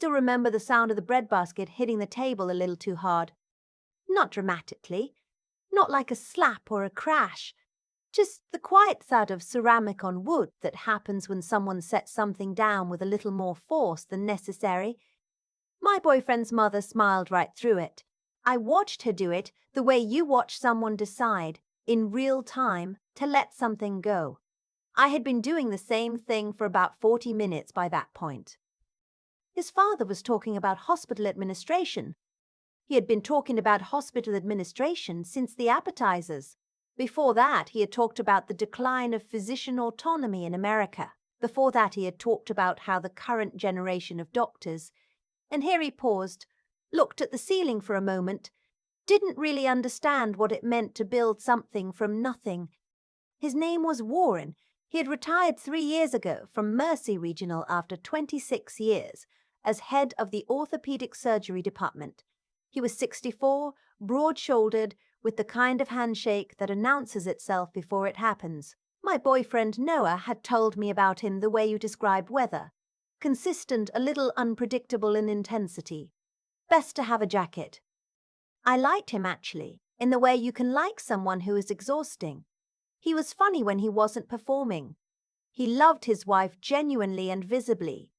still remember the sound of the breadbasket hitting the table a little too hard. Not dramatically, not like a slap or a crash, just the quiet thud of ceramic on wood that happens when someone sets something down with a little more force than necessary. My boyfriend's mother smiled right through it. I watched her do it the way you watch someone decide, in real time, to let something go. I had been doing the same thing for about 40 minutes by that point. His father was talking about hospital administration. He had been talking about hospital administration since the appetizers. Before that, he had talked about the decline of physician autonomy in America. Before that, he had talked about how the current generation of doctors. And here he paused, looked at the ceiling for a moment, didn't really understand what it meant to build something from nothing. His name was Warren. He had retired 3 years ago from Mercy Regional after 26 years as head of the orthopedic surgery department. He was 64, broad-shouldered, with the kind of handshake that announces itself before it happens. My boyfriend Noah had told me about him the way you describe weather. Consistent, a little unpredictable in intensity. Best to have a jacket. I liked him, actually, in the way you can like someone who is exhausting. He was funny when he wasn't performing. He loved his wife genuinely and visibly.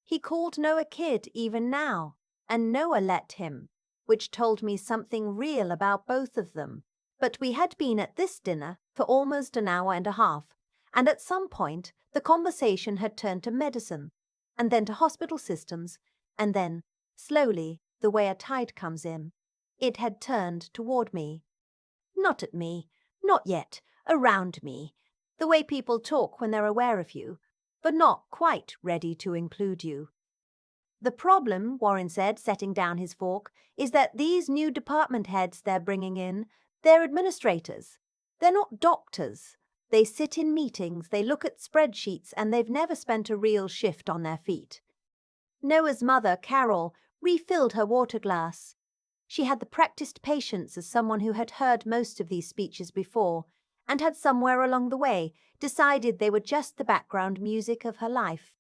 He called Noah kid even now, and Noah let him, which told me something real about both of them. But we had been at this dinner for almost an hour and a half, and at some point the conversation had turned to medicine, and then to hospital systems, and then, slowly, the way a tide comes in, it had turned toward me. Not at me, not yet, around me, the way people talk when they're aware of you, but not quite ready to include you. The problem, Warren said, setting down his fork, is that these new department heads they're bringing in, they're administrators. They're not doctors. They sit in meetings, they look at spreadsheets, and they've never spent a real shift on their feet. Noah's mother, Carol, refilled her water glass. She had the practiced patience as someone who had heard most of these speeches before, and had somewhere along the way decided they were just the background music of her life.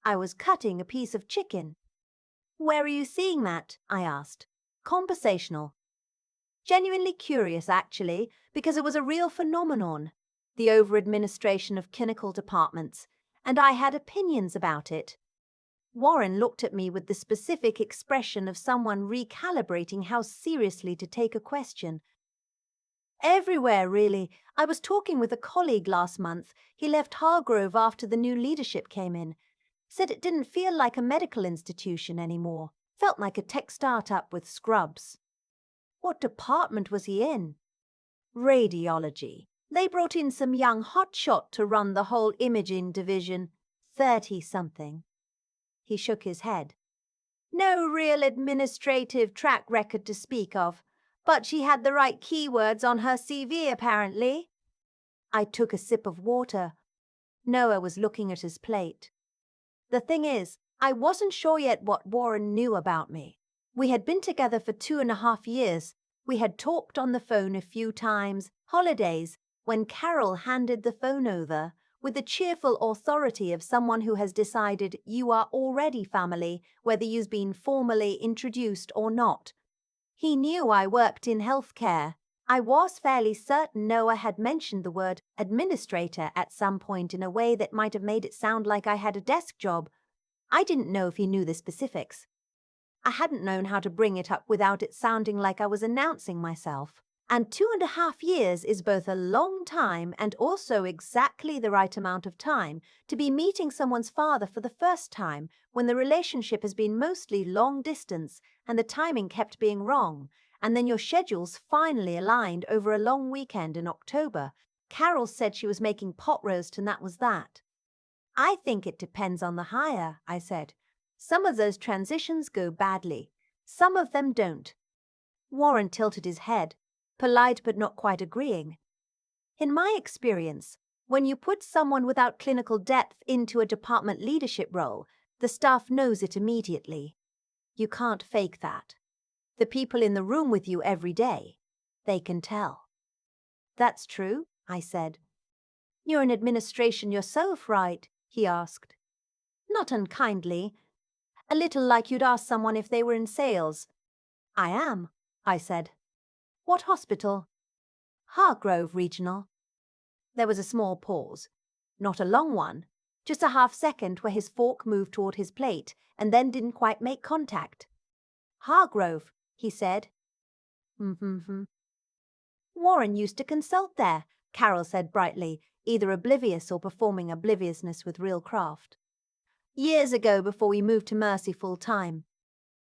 I was cutting a piece of chicken. Where are you seeing that? I asked. Conversational. Genuinely curious, actually, because it was a real phenomenon, the over-administration of clinical departments, and I had opinions about it. Warren looked at me with the specific expression of someone recalibrating how seriously to take a question. Everywhere, really. I was talking with a colleague last month. He left Hargrove after the new leadership came in. Said it didn't feel like a medical institution anymore. Felt like a tech startup with scrubs. What department was he in? Radiology. They brought in some young hotshot to run the whole imaging division. 30-something. He shook his head. No real administrative track record to speak of, but she had the right keywords on her CV, apparently. I took a sip of water. Noah was looking at his plate. The thing is, I wasn't sure yet what Warren knew about me. We had been together for 2.5 years. We had talked on the phone a few times, holidays, when Carol handed the phone over, with the cheerful authority of someone who has decided you are already family, whether you've been formally introduced or not. He knew I worked in healthcare. I was fairly certain Noah had mentioned the word administrator at some point in a way that might have made it sound like I had a desk job. I didn't know if he knew the specifics. I hadn't known how to bring it up without it sounding like I was announcing myself. And 2.5 years is both a long time and also exactly the right amount of time to be meeting someone's father for the first time when the relationship has been mostly long distance and the timing kept being wrong, and then your schedules finally aligned over a long weekend in October. Carol said she was making pot roast and that was that. I think it depends on the hire, I said. Some of those transitions go badly. Some of them don't. Warren tilted his head, polite but not quite agreeing. In my experience, when you put someone without clinical depth into a department leadership role, the staff knows it immediately. You can't fake that. The people in the room with you every day, they can tell. That's true, I said. You're in administration yourself, right? He asked. Not unkindly. A little like you'd ask someone if they were in sales. I am, I said. What hospital? Hargrove Regional. There was a small pause. Not a long one, just a half-second where his fork moved toward his plate and then didn't quite make contact. Hargrove, he said. Mm-hmm. Warren used to consult there, Carol said brightly, either oblivious or performing obliviousness with real craft. Years ago, before we moved to Mercy full-time.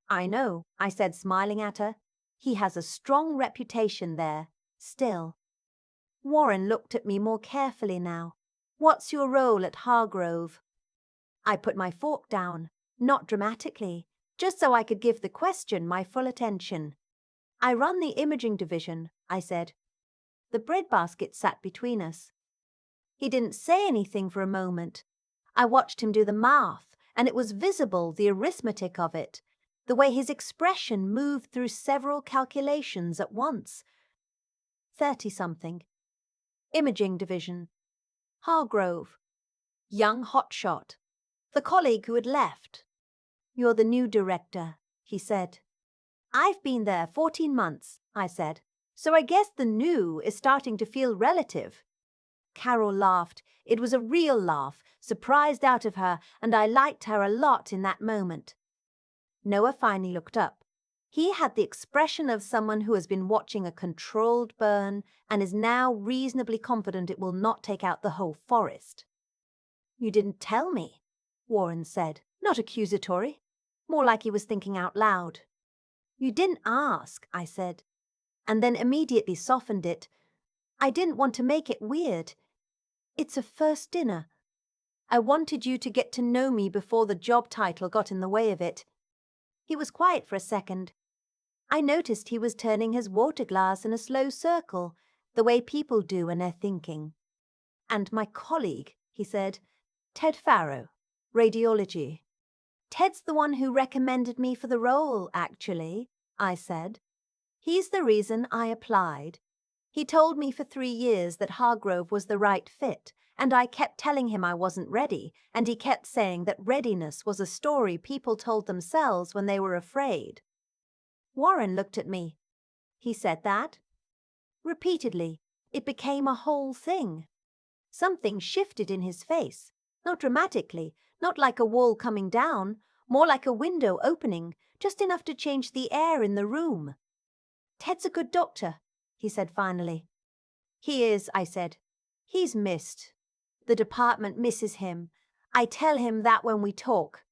I know, I said, smiling at her. He has a strong reputation there, still. Warren looked at me more carefully now. What's your role at Hargrove? I put my fork down, not dramatically, just so I could give the question my full attention. I run the imaging division, I said. The breadbasket sat between us. He didn't say anything for a moment. I watched him do the math, and it was visible, the arithmetic of it, the way his expression moved through several calculations at once. 30-something. Imaging division. Hargrove. Young hotshot. The colleague who had left. You're the new director, he said. I've been there 14 months, I said, so I guess the new is starting to feel relative. Carol laughed. It was a real laugh, surprised out of her, and I liked her a lot in that moment. Noah finally looked up. He had the expression of someone who has been watching a controlled burn and is now reasonably confident it will not take out the whole forest. You didn't tell me, Warren said, not accusatory, more like he was thinking out loud. You didn't ask, I said, and then immediately softened it. I didn't want to make it weird. It's a first dinner. I wanted you to get to know me before the job title got in the way of it. He was quiet for a second. I noticed he was turning his water glass in a slow circle, the way people do when they're thinking. And my colleague, he said, Ted Farrow, radiology. Ted's the one who recommended me for the role, actually, I said. He's the reason I applied. He told me for 3 years that Hargrove was the right fit, and I kept telling him I wasn't ready, and he kept saying that readiness was a story people told themselves when they were afraid. Warren looked at me. He said that. Repeatedly, it became a whole thing. Something shifted in his face, not dramatically, not like a wall coming down, more like a window opening, just enough to change the air in the room. Ted's a good doctor, he said finally. He is, I said. He's missed. The department misses him. I tell him that when we talk.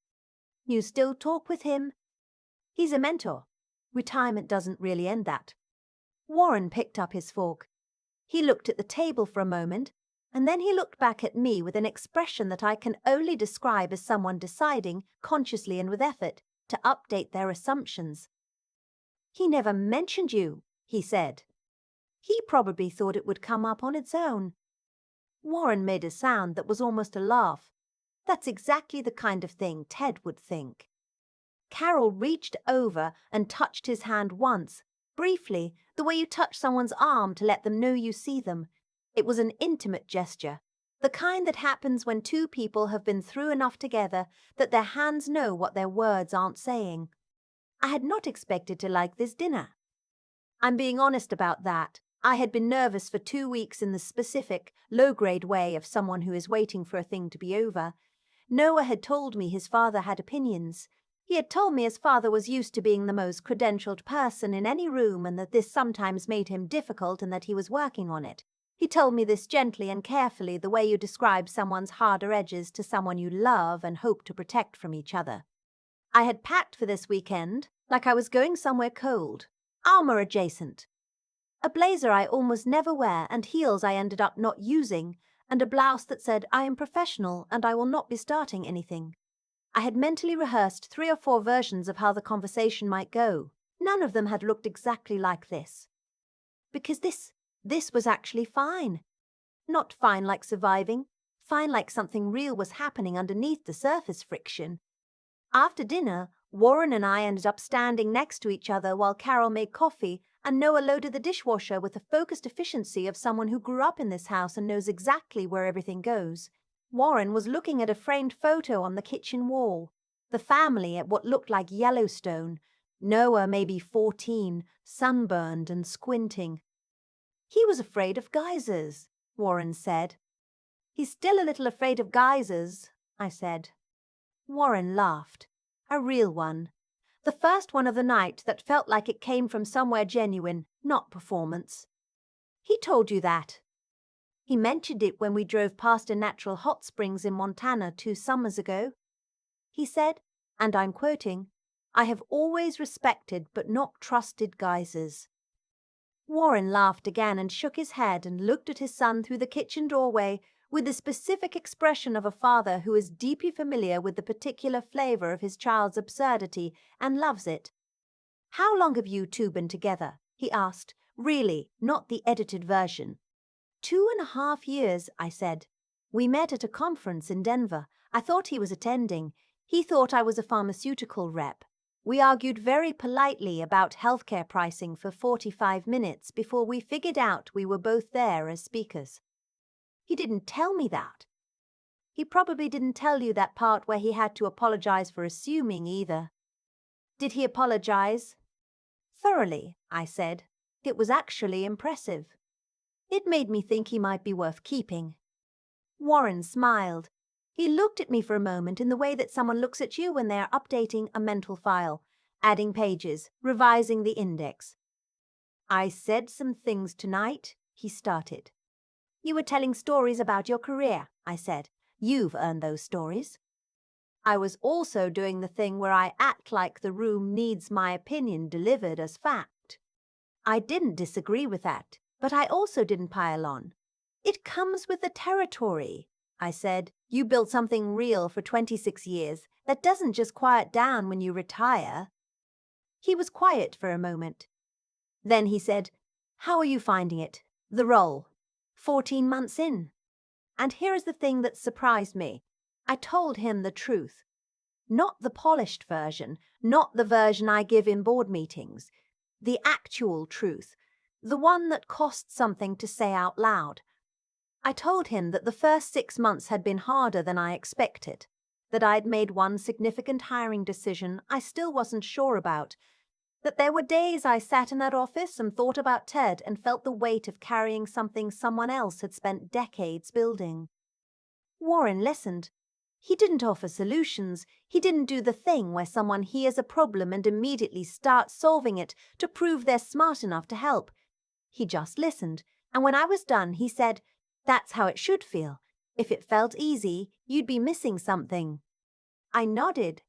You still talk with him? He's a mentor. Retirement doesn't really end that. Warren picked up his fork. He looked at the table for a moment, and then he looked back at me with an expression that I can only describe as someone deciding, consciously and with effort, to update their assumptions. He never mentioned you, he said. He probably thought it would come up on its own. Warren made a sound that was almost a laugh. That's exactly the kind of thing Ted would think. Carol reached over and touched his hand once, briefly, the way you touch someone's arm to let them know you see them. It was an intimate gesture, the kind that happens when two people have been through enough together that their hands know what their words aren't saying. I had not expected to like this dinner. I'm being honest about that. I had been nervous for 2 weeks in the specific, low-grade way of someone who is waiting for a thing to be over. Noah had told me his father had opinions. He had told me his father was used to being the most credentialed person in any room and that this sometimes made him difficult and that he was working on it. He told me this gently and carefully, the way you describe someone's harder edges to someone you love and hope to protect from each other. I had packed for this weekend, like I was going somewhere cold, armor adjacent. A blazer I almost never wear and heels I ended up not using, and a blouse that said, I am professional and I will not be starting anything. I had mentally rehearsed 3 or 4 versions of how the conversation might go. None of them had looked exactly like this. Because this was actually fine. Not fine like surviving, fine like something real was happening underneath the surface friction. After dinner, Warren and I ended up standing next to each other while Carol made coffee and Noah loaded the dishwasher with the focused efficiency of someone who grew up in this house and knows exactly where everything goes. Warren was looking at a framed photo on the kitchen wall. The family at what looked like Yellowstone. Noah maybe 14, sunburned and squinting. He was afraid of geysers, Warren said. He's still a little afraid of geysers, I said. Warren laughed. A real one. The first one of the night that felt like it came from somewhere genuine, not performance. He told you that. He mentioned it when we drove past a natural hot springs in Montana 2 summers ago. He said, and I'm quoting, "I have always respected but not trusted geysers." Warren laughed again and shook his head and looked at his son through the kitchen doorway with the specific expression of a father who is deeply familiar with the particular flavor of his child's absurdity and loves it. "How long have you two been together?" he asked. "Really, not the edited version." 2.5 years, I said. "We met at a conference in Denver. I thought he was attending. He thought I was a pharmaceutical rep. We argued very politely about healthcare pricing for 45 minutes before we figured out we were both there as speakers." He didn't tell me that. He probably didn't tell you that part where he had to apologize for assuming either. Did he apologize? Thoroughly, I said. It was actually impressive. It made me think he might be worth keeping. Warren smiled. He looked at me for a moment in the way that someone looks at you when they are updating a mental file, adding pages, revising the index. "I said some things tonight," he started. "You were telling stories about your career," I said. "You've earned those stories." I was also doing the thing where I act like the room needs my opinion delivered as fact. I didn't disagree with that, but I also didn't pile on. "It comes with the territory," I said. "You built something real for 26 years that doesn't just quiet down when you retire." He was quiet for a moment. Then he said, "How are you finding it? The role? 14 months in?" And here is the thing that surprised me. I told him the truth. Not the polished version, not the version I give in board meetings. The actual truth. The one that costs something to say out loud. I told him that the first 6 months had been harder than I expected, that I'd made one significant hiring decision I still wasn't sure about, that there were days I sat in that office and thought about Ted and felt the weight of carrying something someone else had spent decades building. Warren listened. He didn't offer solutions. He didn't do the thing where someone hears a problem and immediately starts solving it to prove they're smart enough to help. He just listened, and when I was done, he said, "That's how it should feel. If it felt easy, you'd be missing something." I nodded.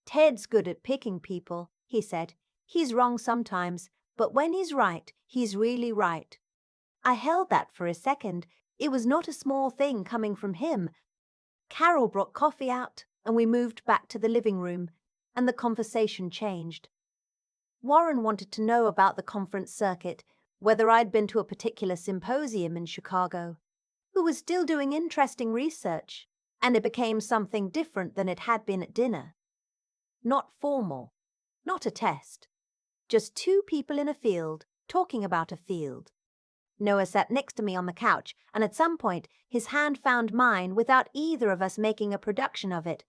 "Ted's good at picking people," he said. "He's wrong sometimes, but when he's right, he's really right." I held that for a second. It was not a small thing coming from him. Carol brought coffee out, and we moved back to the living room, and the conversation changed. Warren wanted to know about the conference circuit, whether I'd been to a particular symposium in Chicago, who was still doing interesting research, and it became something different than it had been at dinner. Not formal, not a test, just two people in a field talking about a field. Noah sat next to me on the couch, and at some point his hand found mine without either of us making a production of it,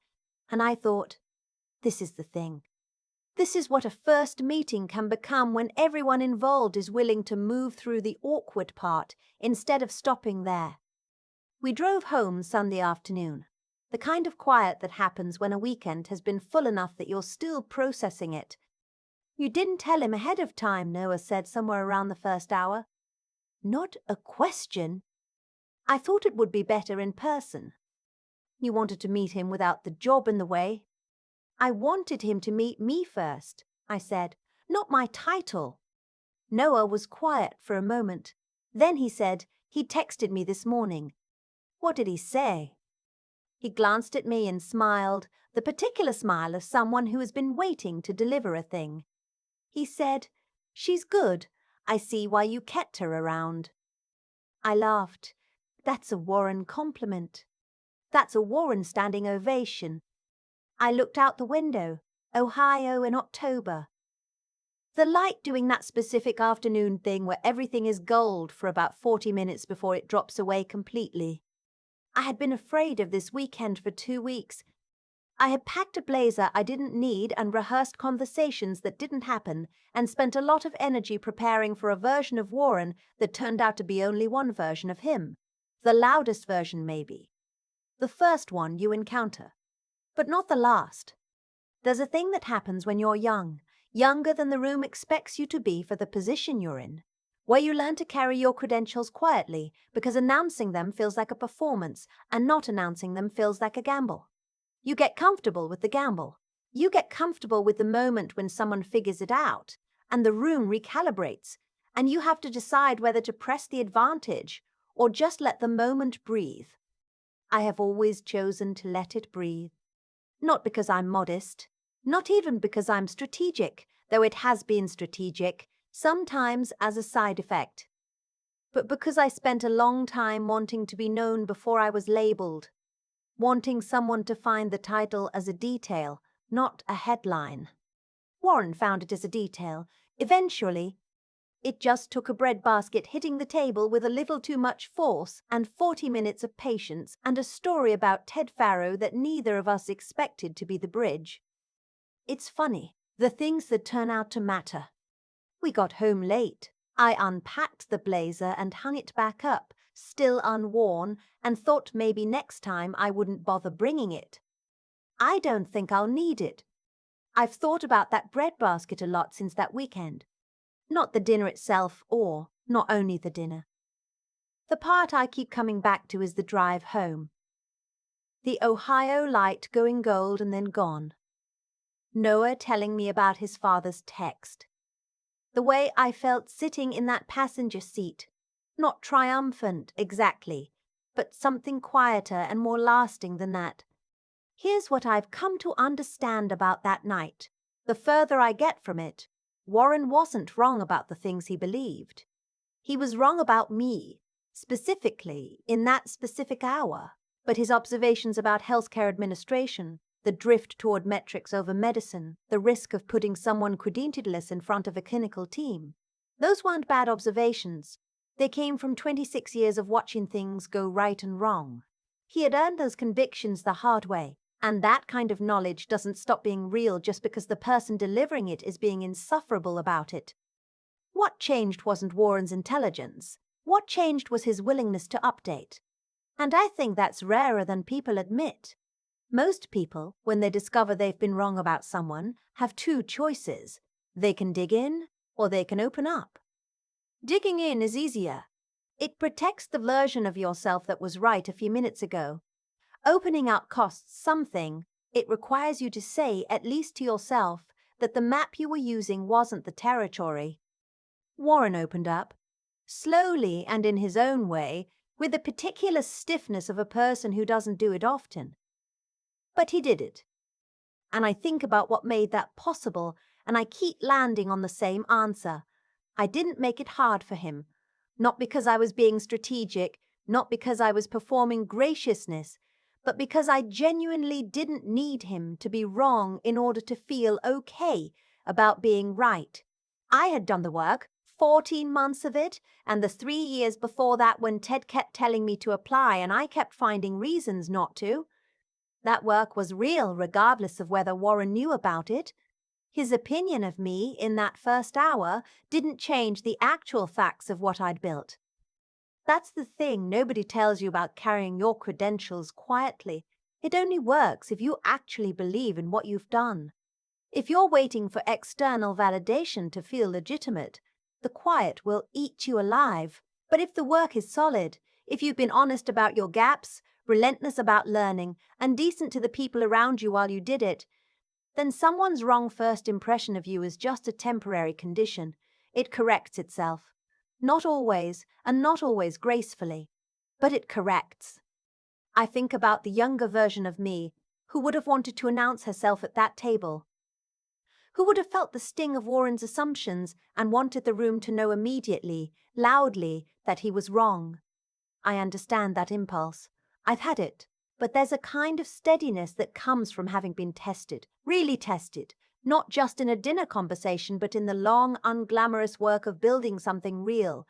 and I thought, this is the thing. This is what a first meeting can become when everyone involved is willing to move through the awkward part instead of stopping there. We drove home Sunday afternoon, the kind of quiet that happens when a weekend has been full enough that you're still processing it. "You didn't tell him ahead of time," Noah said somewhere around the first hour. "Not a question. I thought it would be better in person." "You wanted to meet him without the job in the way." "I wanted him to meet me first," I said, "not my title." Noah was quiet for a moment. Then he said, "He texted me this morning." "What did he say?" He glanced at me and smiled, the particular smile of someone who has been waiting to deliver a thing. He said, "She's good. I see why you kept her around." I laughed. That's a Warren compliment. That's a Warren standing ovation. I looked out the window. Ohio in October. The light doing that specific afternoon thing where everything is gold for about 40 minutes before it drops away completely. I had been afraid of this weekend for 2 weeks. I had packed a blazer I didn't need and rehearsed conversations that didn't happen and spent a lot of energy preparing for a version of Warren that turned out to be only one version of him. The loudest version, maybe. The first one you encounter. But not the last. There's a thing that happens when you're young, younger than the room expects you to be for the position you're in, where you learn to carry your credentials quietly because announcing them feels like a performance and not announcing them feels like a gamble. You get comfortable with the gamble. You get comfortable with the moment when someone figures it out and the room recalibrates, and you have to decide whether to press the advantage or just let the moment breathe. I have always chosen to let it breathe. Not because I'm modest, not even because I'm strategic, though it has been strategic, sometimes as a side effect, but because I spent a long time wanting to be known before I was labeled, wanting someone to find the title as a detail, not a headline. Warren found it as a detail. Eventually, it just took a breadbasket hitting the table with a little too much force and 40 minutes of patience and a story about Ted Farrow that neither of us expected to be the bridge. It's funny, the things that turn out to matter. We got home late. I unpacked the blazer and hung it back up, still unworn, and thought maybe next time I wouldn't bother bringing it. I don't think I'll need it. I've thought about that breadbasket a lot since that weekend. Not the dinner itself, or not only the dinner. The part I keep coming back to is the drive home. The Ohio light going gold and then gone. Noah telling me about his father's text. The way I felt sitting in that passenger seat. Not triumphant, exactly, but something quieter and more lasting than that. Here's what I've come to understand about that night. The further I get from it, Warren wasn't wrong about the things he believed. He was wrong about me, specifically, in that specific hour. But his observations about healthcare administration, the drift toward metrics over medicine, the risk of putting someone credentialless in front of a clinical team, those weren't bad observations. They came from 26 years of watching things go right and wrong. He had earned those convictions the hard way, and that kind of knowledge doesn't stop being real just because the person delivering it is being insufferable about it. What changed wasn't Warren's intelligence. What changed was his willingness to update. And I think that's rarer than people admit. Most people, when they discover they've been wrong about someone, have two choices. They can dig in, or they can open up. Digging in is easier. It protects the version of yourself that was right a few minutes ago. Opening up costs something. It requires you to say, at least to yourself, that the map you were using wasn't the territory. Warren opened up, slowly and in his own way, with the particular stiffness of a person who doesn't do it often. But he did it. And I think about what made that possible, and I keep landing on the same answer. I didn't make it hard for him. Not because I was being strategic, not because I was performing graciousness, but because I genuinely didn't need him to be wrong in order to feel okay about being right. I had done the work, 14 months of it, and the 3 years before that when Ted kept telling me to apply and I kept finding reasons not to. That work was real regardless of whether Warren knew about it. His opinion of me in that first hour didn't change the actual facts of what I'd built. That's the thing nobody tells you about carrying your credentials quietly. It only works if you actually believe in what you've done. If you're waiting for external validation to feel legitimate, the quiet will eat you alive. But if the work is solid, if you've been honest about your gaps, relentless about learning, and decent to the people around you while you did it, then someone's wrong first impression of you is just a temporary condition. It corrects itself. Not always, and not always gracefully, but it corrects. I think about the younger version of me, who would have wanted to announce herself at that table, who would have felt the sting of Warren's assumptions and wanted the room to know immediately, loudly, that he was wrong. I understand that impulse. I've had it. But there's a kind of steadiness that comes from having been tested, really tested, not just in a dinner conversation, but in the long, unglamorous work of building something real,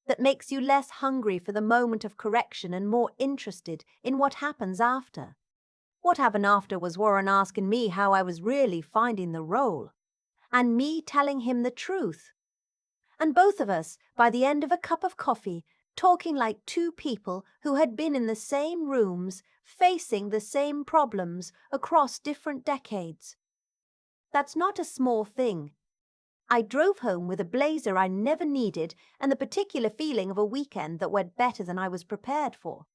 that makes you less hungry for the moment of correction and more interested in what happens after. What happened after was Warren asking me how I was really finding the role, and me telling him the truth. And both of us, by the end of a cup of coffee, talking like two people who had been in the same rooms, facing the same problems across different decades. That's not a small thing. I drove home with a blazer I never needed and the particular feeling of a weekend that went better than I was prepared for.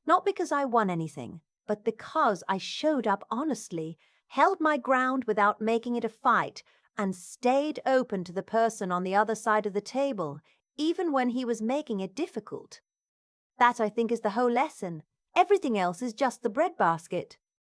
Not because I won anything, but because I showed up honestly, held my ground without making it a fight, and stayed open to the person on the other side of the table, even when he was making it difficult. That, I think, is the whole lesson. Everything else is just the breadbasket.